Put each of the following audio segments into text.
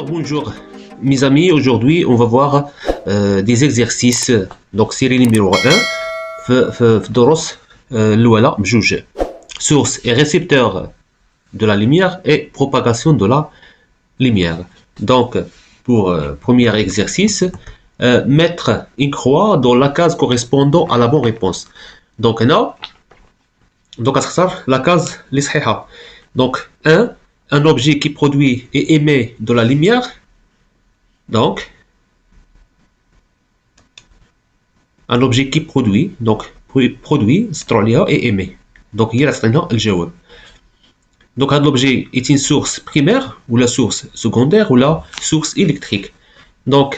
Alors bonjour mes amis, aujourd'hui on va voir des exercices. Donc série numéro 1 في الدروس الأولى بجوج source et récepteur de la lumière et propagation de la lumière. Donc pour premier exercice, mettre une croix dans la case correspondant à la bonne réponse. Donc هنا غتختار la case اللي صحيحة. Donc un objet qui produit et émet de la lumière. Donc un objet qui produit ستروليها et émet. Donc هي اللي عطينا الجواب. Donc هذا l'objet est une source primaire ou la source secondaire ou la source électrique. Donc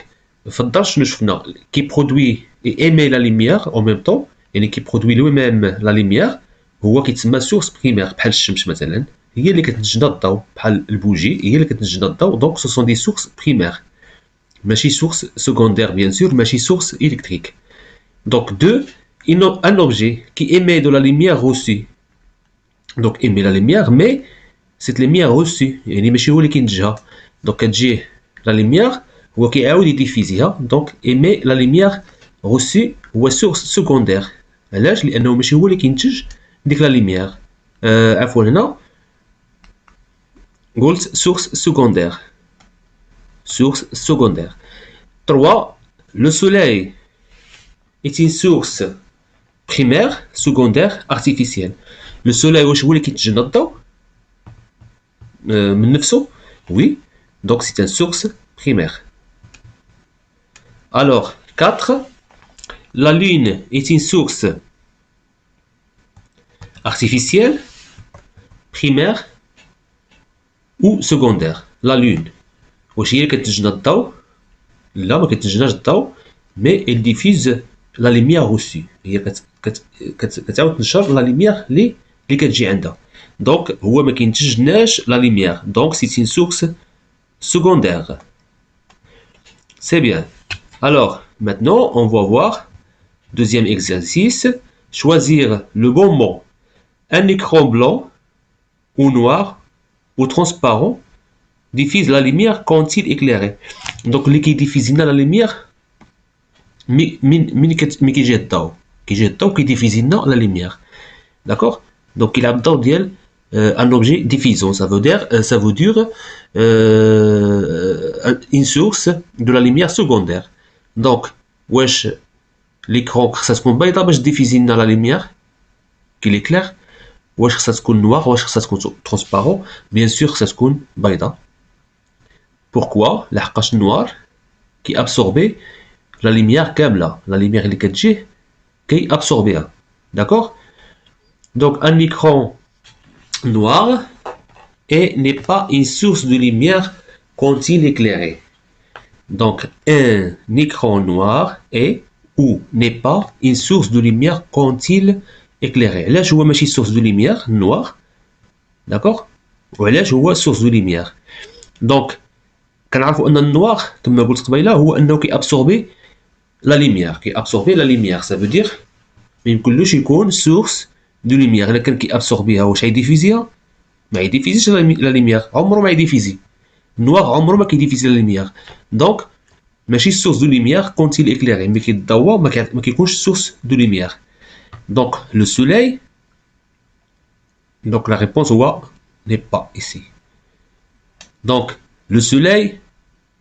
في الدار شنو شفنا qui produit et émet la lumière en même temps, يعني qui produit lui-même la lumière هو كيتسمى source primaire بحال الشمس مثلا هي اللي كتنتجنا الضوء بحال البوجي هي اللي كتنتجنا الضوء. Donc ce sont des sources primaires ماشي source secondaire bien sûr ماشي source électrique. Donc deux, un objet qui émet de la lumière reçue. Donc émet la lumière mais cette lumière reçue يعني ماشي هو اللي كينتجها. Donc كتجي la lumière هو كيعاود يديفيزيها. Donc émet la lumière reçue هو source secondaire. علاش؟ لأنه ماشي هو اللي كينتج ديك la lumière. عفوا هنا قلت source secondaire. Source secondaire. 3. Le soleil est une source primaire, secondaire, artificielle. Le soleil واش هو اللي كينتج الضوء من نفسه؟ Oui. Donc c'est une source primaire. Alors 4. La lune est une source artificielle, primaire ou secondaire. La lune واش هي اللي كتنتجنا الضوء؟ لا ما كتنتجناش الضوء mais elle diffuse la lumière reçue. هي كتعاود تنشر la lumière اللي كتجي عندها. Donc هو ما كينتجناش la lumière. Donc c'est une source secondaire. C'est bien. Alors maintenant on va voir deuxième exercice. Choisir le bon mot. Un écran blanc ou noir ou transparent diffuse la lumière quand il est éclairé. Donc اللي كيديفيزي لنا la lumière ملي كيجي الضوء كيديفيزي لنا la lumière. D'accord. Donc il a الضوء ديال un objet diffusant, ça veut dire une source de la lumière secondaire. Donc واش l'écran خصها تكون بيضاء باش ديفيزي لنا la lumière qu'il éclaire؟ واش خصها تكون noir واش خصها تكون transparent؟ bien sûr خصها تكون بيضاء. Pourquoi؟ لحقاش noir كي absorber la lumière كاملة la lumière اللي كتجيه كي absorber. D'accord. Donc un écran noir et n'est pas une source de lumière quand il est éclairé. Donc un écran noir est ou n'est pas une source de lumière quand il est éclairé. علاش هو ماشي source de lumière noir؟ D'accord. وعلاش هو source de lumière؟ Donc كنعرفوا ان النوار كما قلت قبيله هو انه كيابسوربي لا ليميير لا ليميير. ça veut dire ما يمكنلوش يكون سورس دو ليميير. الا كان كيابسوربيها واش غيديفيزيها؟ ما يديفيزيش لا ليميير. عمره ما يديفيزي النوار عمره ما كيديفيزي لا ليميير. دونك ماشي سورس دو ليميير كونت il éclairé. ملي كيضوى ما كيكونش سورس دو ليميير. دونك لو سوليل donc la réponse هو n'est pas ici. Donc le soleil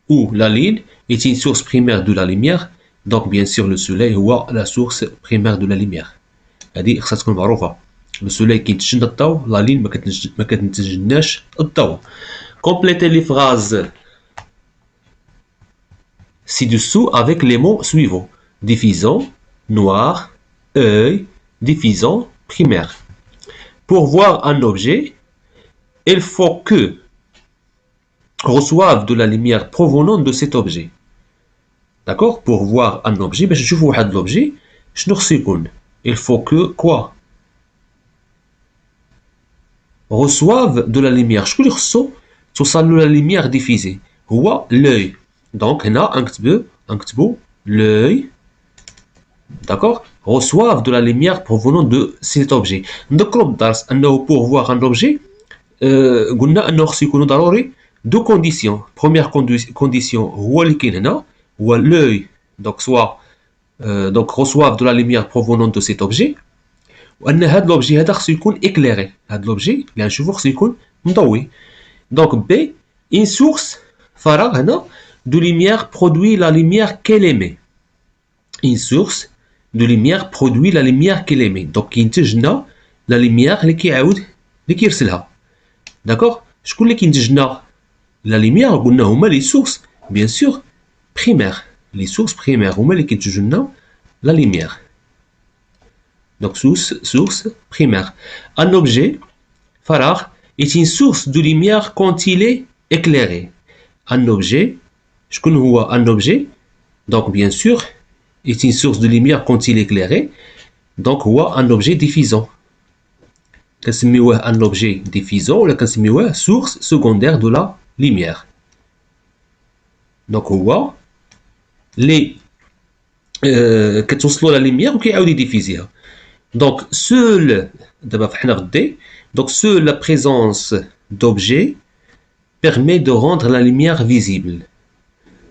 ou la lune est une source primaire de la lumière. Donc bien sûr le soleil هو la source primaire de la lumière. هذه خصها تكون معروفة. le soleil كينتج لنا الضوء la lune ما كتنتجلناش الضوء. Complétez les phrases ci-dessous avec les mots suivants. Diffusant, noir, œil, diffusant, primaire. Pour voir un objet, il faut que reçoivent de la lumière provenant de cet objet. D'accord. Pour voir un objet باش نشوفوا واحد l'objet شنو خصو يكون؟ il faut que quoi reçoivent de la lumière. شكون اللي خصو توصل له la lumière diffusée؟ هو l'œil. donc هنا نكتبوا l'œil. d'accord. reçoivent de la lumière provenant de cet objet. نذكروا بالدرس انه pour voir un objet قلنا انه خصو يكونوا ضروري deux conditions. Première condition هو اللي كاين هنا هو l'œil donc soit donc reçoivent de la lumière provenant de cet objet وان هذا l'objet هذا خصو يكون éclairé. هذا l'objet اللي غنشوفو خصو يكون مضوي. donc B une source فراغ هنا de lumière produit la lumière qu'elle émet. une source de lumière produit la lumière qu'elle émet. donc كينتج لنا la lumière اللي كيعاود اللي كيرسلها. داكوغ شكون اللي كينتج لنا la lumière قلنا هما les sources bien sûr primaires. les sources primaires هما اللي كينتجوا لنا la lumière. donc source primaire. un objet فراغ est une source de lumière quand il est éclairé. un objet شكون هو un objet donc bien sûr est une source de lumière quand il est éclairé. donc هو un objet diffusant. كنسميوه un objet diffusant ولا كنسميوه source secondaire de la lumière. donc هو اللي كتوصلوا لا lumière وكيعاود يديفيزيها. donc seul دابا حنا في D donc seule la présence d'objets permet de rendre la lumière visible.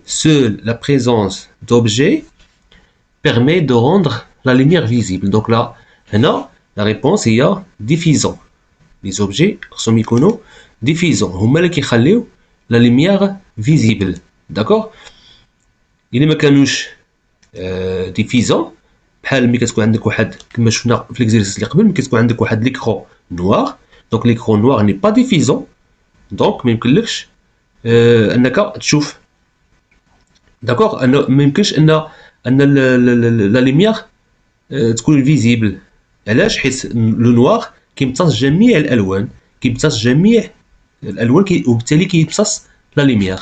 seule la présence d'objets permet de rendre la lumière visible. donc là هنا la réponse هي diffusant. les objets خصهم يكونوا diffusant هما اللي كيخليو la lumière visible. d'accord إلا ما كانوش diffusant بحال ملي كتكون عندك واحد كما شفنا في ليكزيرسيس اللي قبل ملي كتكون عندك واحد ليكرو نوار donc l'écran noir n'est pas diffusant donc ما يمكنلكش انك تشوف. داكوغ ما يمكنش ان لا لوميير تكون فيزيبل. علاش؟ حيت لو نوار كيمتص جميع الالوان وبالتالي كيمتص لا لوميير.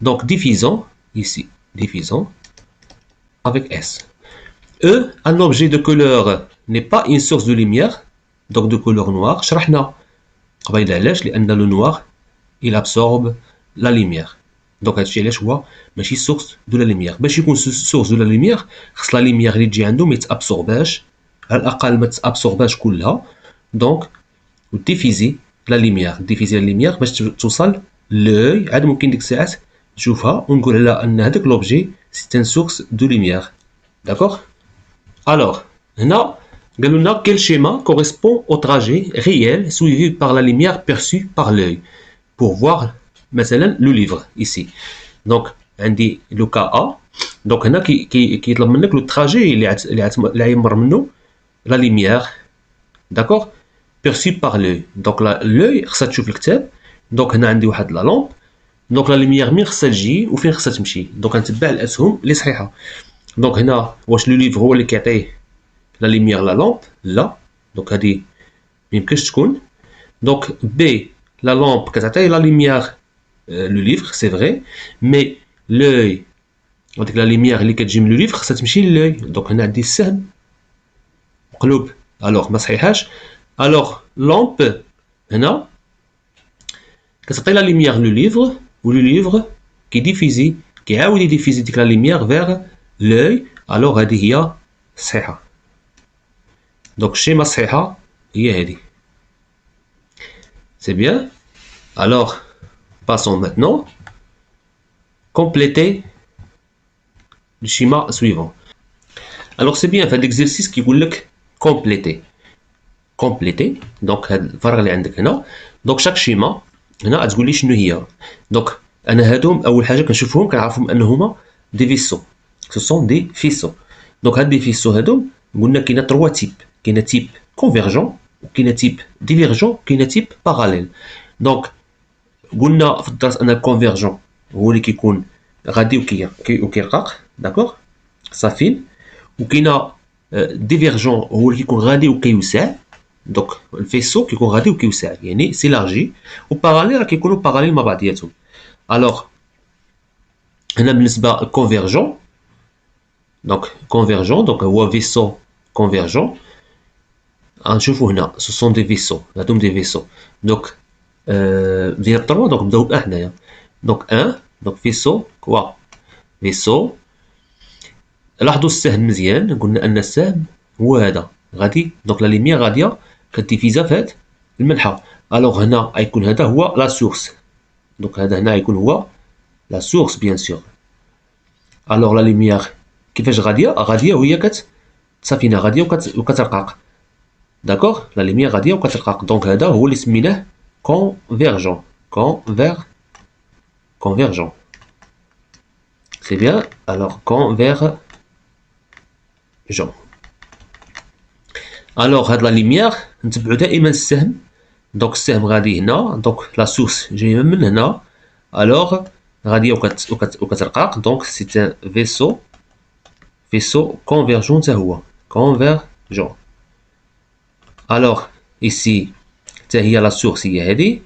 donc diffusant ici diffusant avec S. E un objet de couleur n'est pas une source de lumière donc de couleur noire. شرحنا قبيله علاش لان لو نوار il absorbe la lumière. donc هادشي علاش هو ماشي سورس دو لا لوميير. باش يكون سورس دو لا لوميير خص لا لوميير اللي تجي عنده ما يتابسورباش على الاقل ما تابسورباش كلها. donc ديفيزي لا لوميير باش توصل لوي عاد ممكن ديك الساعات تشوفها ونقول على ان هذاك لوبجي سي ان سورس دو لوميير. داكوغ alors هنا قالوا لنا quel schéma correspond au trajet réel suivi par la lumière perçue par l'œil pour voir مثلا le livre ici. donc عندي لو كا A donc هنا كيطلب منك لو trajet اللي يمر منه la lumière d'accord perçue par l'œil. donc l'œil خصها تشوف الكتاب. donc هنا عندي واحد لا لامب donc la lumière مين خصها تجي وفين خصها تمشي. donc غنتبع الاسهم اللي صحيحه. donc هنا واش لو ليفر هو اللي كيعطيه لا lumière لا لامب؟ لا. donc هذه ميمكنش تكون. donc B la lampe كتعطي la lumière le livre c'est vrai mais l'œil ديك la lumière اللي كتجي من le livre خصها تمشي للœil. donc هنا عندي السهم مقلوب alors ما صحيحاش. alors lampe هنا كتعطي la lumière le livre و le livre كيديفيزي كيعاود يديفيزي ديك la lumière vers l'œil. alors هذه هي صحيحه. donc الشيمه الصحيحه هي هذه. c'est bien. alors passons maintenant compléter le schéma suivant. alors c'est bien fait l'exercice qui يقول لك compléter donc هاد الفراغ اللي عندك هنا. donc chaque schéma هنا تقول لي شنو هي. donc انا هادوم اول حاجه كنشوفهم كنعرفهم انهما دي فيسو ce sont des faisceaux. donc هاد دي فيسو هادوم قلنا كاينه 3 تيب. كاينه تيب convergent وكاينه تيب divergent وكاينه تيب parallèle. donc قلنا في الدرس ان الكونفيرجون هو اللي كيكون غادي وكيرقق داكوغ صافين. وكاينه ديفيرجون هو اللي كيكون غادي وكيوسع. دونك الفيسو كيكون غادي وكيوسع يعني سيلارجي. وباراليل راه كيكونوا باراليل مع بعضياتهم. الوغ هنا بالنسبه الكونفيرجون دونك هو فيسو كونفيرجون غنشوفو هنا سو سون دي فيسو هادوم دي فيسو. دونك ديال 3 دونك نبداو بأ هنايا. دونك 1 دونك فيسو كوا فيسو. لاحظوا السهم مزيان قلنا ان السهم هو هذا غادي دونك لا ليميير غاديه كديفيزا في هاد المنحى. الوغ هنا غيكون هذا هو لا سورس Donc هذا هنا يكون هو la source bien sûr. Alors la lumière كيفاش غادية وهي صافينا غادية وكترقق. داكوغ لا lumière غادية وكترقق. دونك هذا هو اللي سميناه convergent. Convergent. C'est bien. Alors convergent. Alors هاد لا lumière نتبعو دائما السهم. دونك السهم غادي هنا. دونك لا سورس جايه من هنا. الوغ غاديه وكترقق. دونك سي ان فيسو كونفيرجون حتى هو كونفيرجون. الوغ ايسي حتى هي لا سورس هي هادي.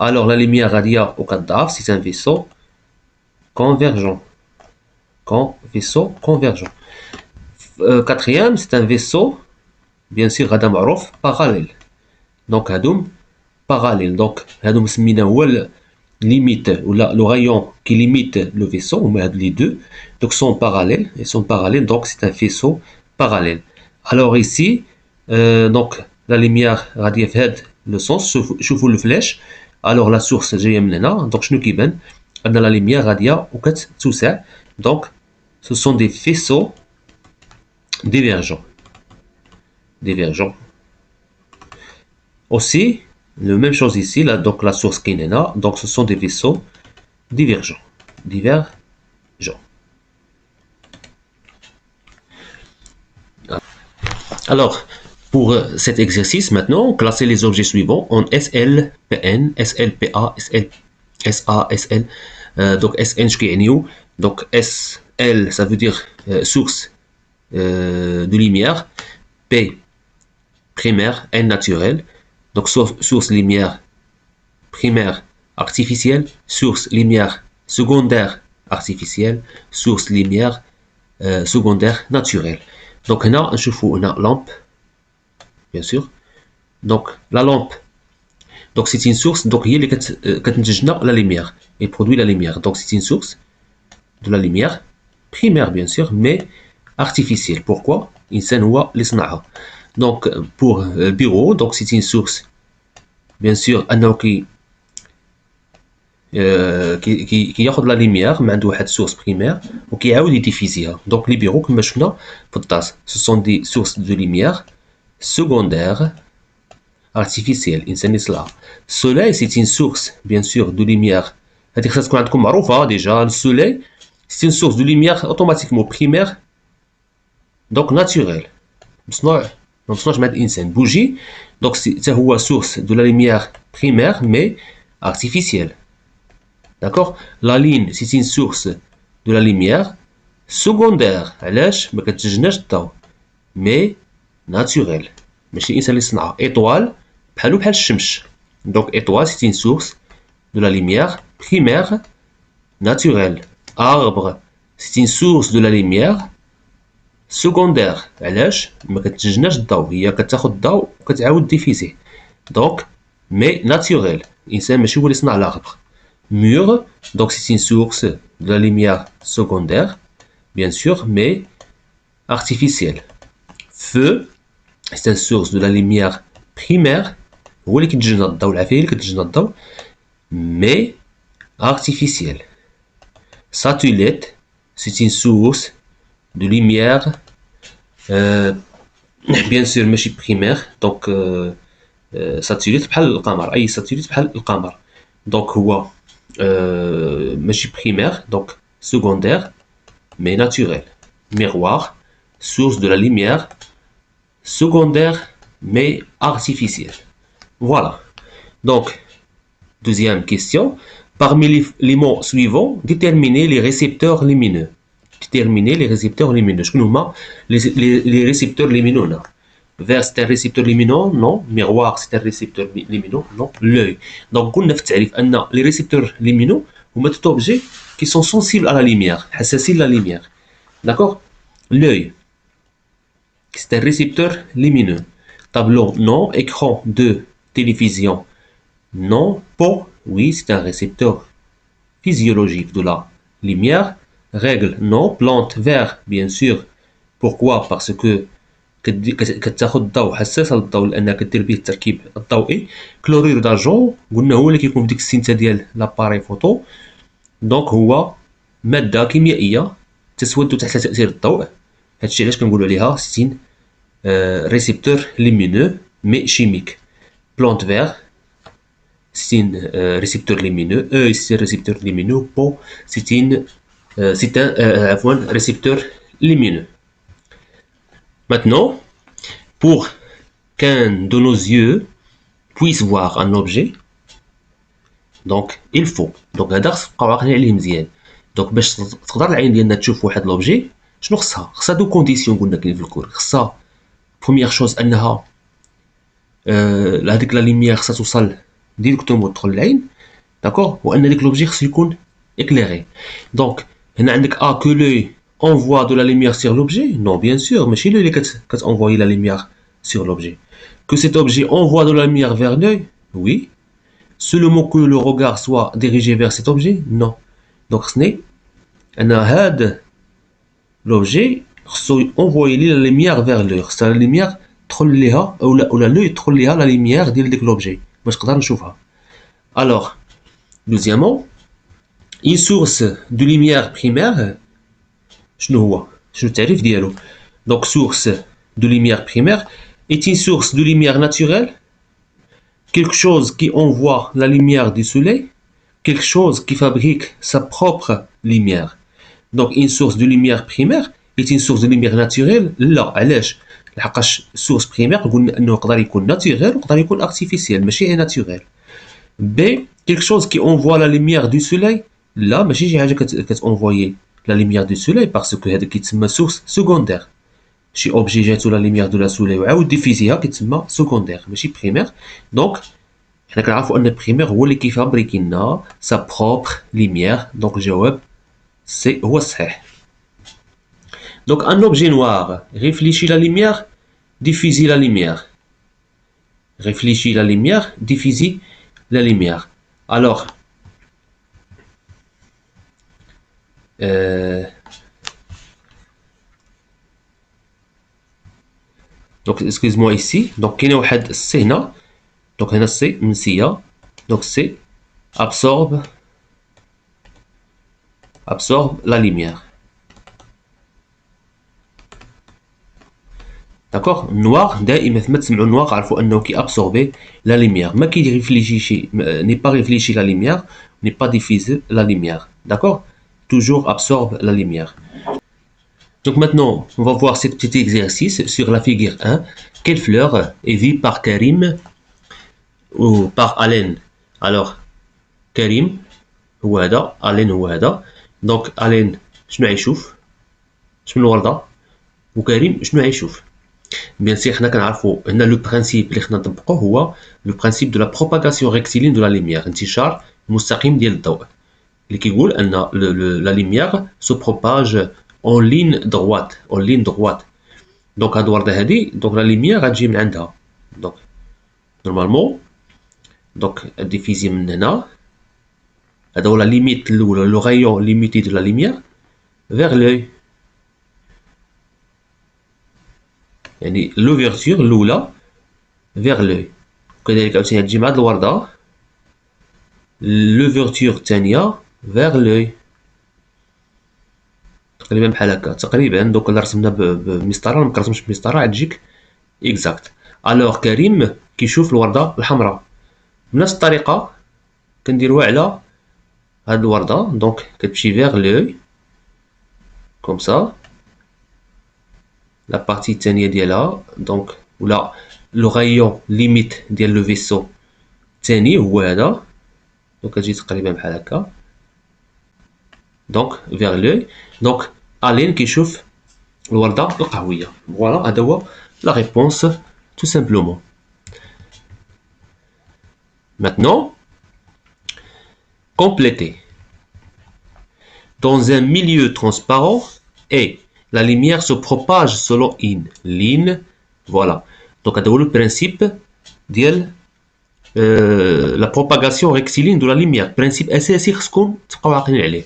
الوغ لا لوميير غاديه وكتضاعف. سي ان فيسو كونفيرجون. كاتريام سي ان فيسو بيان سور غادا معروف باراليل. دونك هادوم باراليل. دونك هادوم سمينا هو limite ou le rayon qui limite le vaisseau, on met les deux, donc sont parallèles, donc c'est un faisceau parallèle. Alors ici, donc la lumière radie le sens, je vous le flèche. Alors la source j'ai donc je nous qui la lumière radia ou tout ça. Donc ce sont des faisceaux divergents. Aussi, la même chose ici, là, donc la source qui est là, donc ce sont des vaisseaux divergents. Alors, pour cet exercice, maintenant, classer les objets suivants en SL, PN, SLPA, SL, SA, SL. Donc SN, donc SL, ça veut dire source de lumière, P, primaire, N, naturel. Donc source lumière primaire artificielle, source lumière secondaire artificielle, source lumière secondaire naturelle. Donc là, je fous une lampe, bien sûr. Donc la lampe, donc c'est une source, donc il y a la lumière, il produit la lumière. Donc c'est une source de la lumière primaire, bien sûr, mais artificielle. Pourquoi? Donc pour bureau, donc c'est une source, bien sûr, qui a de la lumière, mais une source primaire, ou qui a diffusée. Donc les bureaux, comme je ce sont des sources de lumière secondaires artificielles. Soleil, c'est une source, bien sûr, de lumière. Déjà, le soleil, c'est une source de lumière automatiquement primaire, donc naturelle. Donc, je mets une bougie, donc c'est une source de la lumière primaire, mais artificielle. D'accord? La ligne, c'est une source de la lumière secondaire, mais naturelle. Étoile, donc étoile, c'est une source de la lumière primaire naturelle. Arbre, c'est une source de la lumière secondaire. علاش ما كتجناش الضوء هي كتاخذ الضوء وكتعاود ديفيزي. دونك مي ناتوريل الانسان ماشي هو اللي صنع l'arbre. Mur, donc c'est une source de la lumière secondaire, bien sûr, mais artificielle. Feu, c'est une source de la lumière primaire, mais artificielle. Satellite, c'est une source de lumière, bien sûr, mais primaire, donc satellite, satellite, donc ماشي primaire, donc secondaire, mais naturel. Miroir, source de la lumière, secondaire, mais artificielle. Voilà. Donc, deuxième question. Parmi les mots suivants, déterminez les récepteurs lumineux. Déterminer les récepteurs lumineux. Je les récepteurs lumineux là. Vers c'est un récepteur lumineux, non. Miroir c'est un récepteur lumineux, non. L'œil. Donc on a fait les récepteurs lumineux ou des objets qui sont sensibles à la lumière, حساسين la lumière. D'accord. L'œil c'est un récepteur lumineux. Tableau, non. Écran de télévision, non. Peau, oui, c'est un récepteur physiologique de la lumière. Règle, non. Plante, vert, bien sûr. Pourquoi? Parce que كتاخذ الضوء حساس للضوء لانها كدير به التركيب الضوئي. كلورير دارجون قلنا هو اللي كيكون في ديك السنته ديال لاباري فوتو. دونك هو ماده كيميائيه تسود تحت تاثير الضوء. هادشي علاش كنقولوا عليها ستين ريسبتور ليمينو مي شيميك. بلونت فير c'est un récepteur lumineux, E c'est un récepteur lumineux, Po c'est un récepteur lumineux. Maintenant, pour qu'un de nos yeux puisse voir un objet, donc il faut donc هذا تبقاو عاقلين عليه مزيان. دونك باش تقدر العين ديالنا تشوف واحد لوبجي شنو خصها دو كونديسيون قلنا كاين في الكور. خصها بروميير شوز انها هذيك لا ليميير خصها توصل ديريكتومون تدخل العين داكوغ، وان ديك لوبجي خصو يكون éclairé. دونك هنا عندك que l'œil envoie de la lumière sur l'objet. Non, bien sûr, ماشي l'œil اللي كتenvoyer la lumière sur l'objet. Que cet objet envoie de la lumière vers l'œil, oui. Seulement que le regard soit dirigé vers cet objet, non. Donc خصني انا هاد لوبجي خصو envoyer لي la lumière vers l'œil. خصها la lumière تدخل ليها ولا l'œil تدخل ليها la lumière ديال ديك لوبجي باش نقدر نشوفها. Alors, deuxièmement, une source de lumière primaire, شنو هو؟ شنو التعريف ديالو؟ Donc source de lumière primaire est une source de lumière naturelle, quelque chose qui envoie la lumière du soleil, quelque chose qui fabrique sa propre lumière. Donc une source de lumière primaire est une source de lumière naturelle. لا علاش؟ لحقاش source primaire قلنا انه يقدر يكون naturel ويقدر يكون artificiel ماشي naturel. B, quelque chose qui envoie la lumière du soleil. Là, ماشي شي حاجه كتenvoyer la lumière du soleil parce que هذا كيتسمى source secondaire. شي objet جاتو la lumière de la soleil وعاود ديفيزيها كيتسمى secondaire ماشي primaire. Donc حنا كنعرفوا ان primaire هو اللي كيفابريكي لنا sa propre lumière. Donc الجواب سي هو الصحيح. Donc un objet noir réfléchit la lumière, diffuse la lumière. Réfléchit la lumière, diffuse la lumière. Alors, donc excuse-moi ici. Donc كاين واحد السي هنا. Donc هنا السي منسية. Donc c'est absorbe la lumière. D'accord. Noir دائما ما تسمعوا noir عرفوا انه كي absorber la lumière. ما كي réfléchit n'est pas réfléchi la lumière, n'est pas diffusé la lumière. D'accord. Toujours absorbe la lumière. Donc maintenant, on va voir ce petit exercice sur la figure 1. Quelle fleur est vue par Karim ou par Alain? Alors, Karim هو هذا، Alain هو هذا. Donc Alain شنو غيشوف؟ شنو الوردة؟ وكريم شنو غيشوف؟ Bien sûr, حنا كنعرفوا هنا لو برانسيب اللي خصنا نطبقوه هو لو برانسيب دو لا بروباغاسيون ريكتيلين دو لا لوميير، انتشار مستقيم ديال الضوء اللي كيقول ان لا لوميير سو بروباج اون لين دروات دونك هاد الورده هادي دونك لا لوميير غتجي من عندها دونك نورمالمون دونك ديفيزي من هنا هذا هو لا ليميت الاولى لو رايون ليميتي دو لا لوميير فيغ لوي يعني لوفيرتور الاولى فيغ لوي وكذلك عاوتاني غتجي مع هاد الورده لوفيرتور الثانيه فيغ لوي تقريبا بحال هكا تقريبا. دوك الا رسمنا بمسطره ما كنرسمش بمسطره غتجيك اكزاكت. الوغ كريم كيشوف الورده الحمراء بنفس الطريقه كنديروها على هاد الورده دونك كتمشي فيغ لوي كوم سا لا بارتي الثانيه ديالها دونك ولا لو رايون ليميت ديال لو فيسو الثاني هو هذا دونك كتجي تقريبا بحال هكا دونك فيغ لوي دونك الين كيشوف الورده القهويه. فوالا هذا هو لا ريبونس tout simplement. Maintenant, complétez. Dans un milieu transparent et la lumière se propage selon une ligne. Voilà. Donc, هذا هو le principe ديال la propagation rectiligne de la lumière. Principe أساسي خصكم تبقاو عاقلين عليه.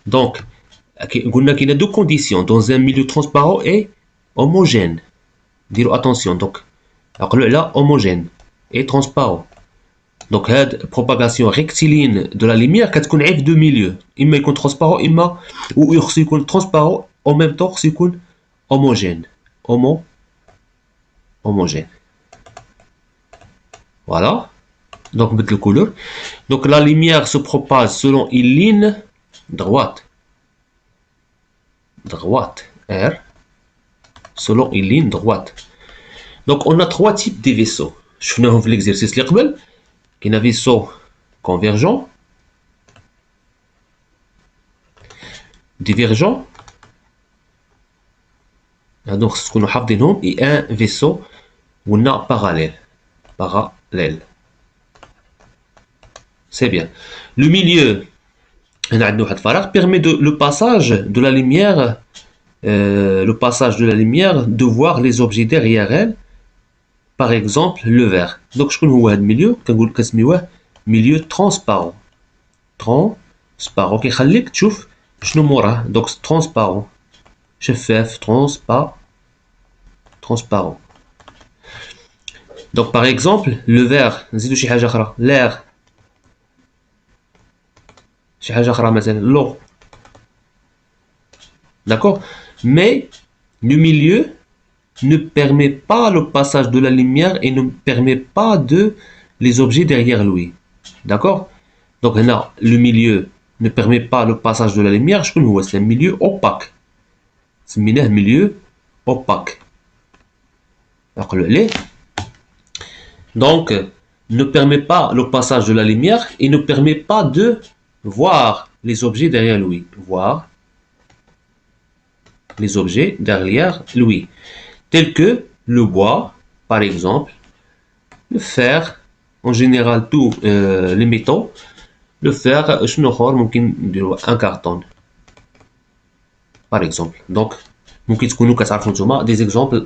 Donc, قلنا كاينه دو كونديسيون dans un milieu transparent et homogène. ديروا attention. Donc عقلوا على homogène et transparent. Donc هاد propagation rectiligne de la lumière كتكون عيب de milieu, إما يكون transparent إما ou خصو يكون transparent en même temps خصو يكون homogène. Homogène. Voilà. Donc mettre le couleur. Donc la lumière se propage selon une ligne droite. R. Selon une ligne droite. Donc on a trois types de vaisseaux. Je finis l'exercice اللي قبل. كاين un vaisseau convergent, divergent. Donc c'est ce qu'on a حافظينهم, et un vaisseau on a parallèle. C'est bien. Le milieu permet le passage de la lumière, de voir les objets derrière elle. Par exemple, le verre. Donc, je connais le milieu, milieu transparent. Transparent. Qui خليك تشوف شنو موراه. Donc, transparent. شفاف, transparent. Donc, par exemple, le verre. نزيدو شي حاجة أخرى. L'air. شي حاجة أخرى مثلا l'eau. D'accord? Mais le milieu ne permet pas le passage de la lumière et ne permet pas de les objets derrière lui. D'accord? Donc là, le milieu ne permet pas le passage de la lumière. Je connais, c'est un milieu opaque. C'est un milieu opaque. Donc, ne permet pas le passage de la lumière et ne permet pas de voir les objets derrière lui. Voir les objets derrière lui. Tels que le bois, par exemple, le fer, en général tous les métaux, le fer, un carton, par exemple. Donc, des exemples.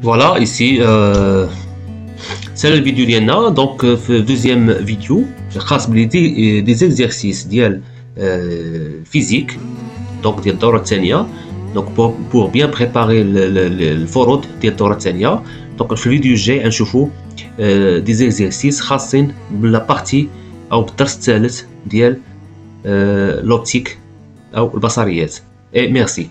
Voilà, ici, c'est la vidéo ديالنا. Donc, deuxième vidéo, des exercices physiques, donc ديال الدورة الثانية. Donc pour bien préparer الفروض ديال الدورة الثانية. Donc في الفيديو الجاي غنشوفوا des exercices خاصين بلا بارتي أو بالدرس الثالث ديال l'optique أو البصريات. Et merci.